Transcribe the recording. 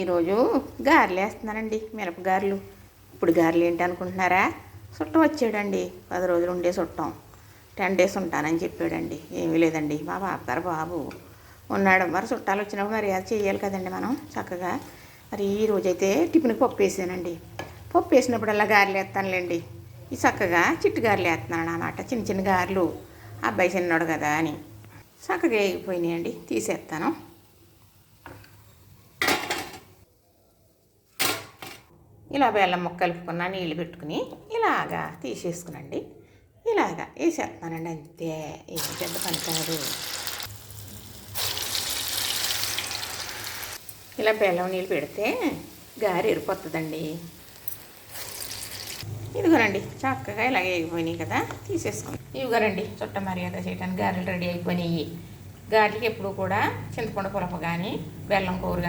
ఈరోజు గారెలు వేస్తున్నానండి, మినపగారెలు. ఇప్పుడు గారెలు ఏంటి అనుకుంటున్నారా? చుట్టం వచ్చాడండి, 10 రోజులు ఉండే చుట్టం. 10 డేస్ ఉంటానని చెప్పాడండి. ఏమీ లేదండి, మా బాబు బాబు ఉన్నాడు. మరి చుట్టాలు వచ్చినప్పుడు మరి అది చేయాలి కదండి మనం చక్కగా. మరి ఈరోజైతే టిఫిన్కి పప్పు వేసానండి. పప్పు వేసినప్పుడల్లా గారెలు వేస్తానులేండి. ఈ చక్కగా చిట్టు గారెలు వేస్తున్నాను అన్నమాట. చిన్న చిన్న గారెలు, అబ్బాయి చిన్నాడు కదా అని చక్కగా వేగిపోయినాయండి. తీసేస్తాను. ఇలా బెల్లం ముక్క కలుపుకున్న నీళ్ళు పెట్టుకుని ఇలాగా తీసేసుకునండి. ఇలాగా వేసేస్తానండి, అంతే. ఏం పెద్ద పని కాదు. ఇలా బెల్లం నీళ్ళు పెడితే గారె ఎరిపోతుందండి. ఇదిగోనండి, చక్కగా ఇలా వేగిపోయినాయి కదా, తీసేసుకుని. ఇవిగోనండి, చుట్ట మర్యాద చేయడానికి గారెలు రెడీ అయిపోయినాయి. గారెలకి ఎప్పుడు కూడా చింతపండు పులప కానీ బెల్లం కూర కానీ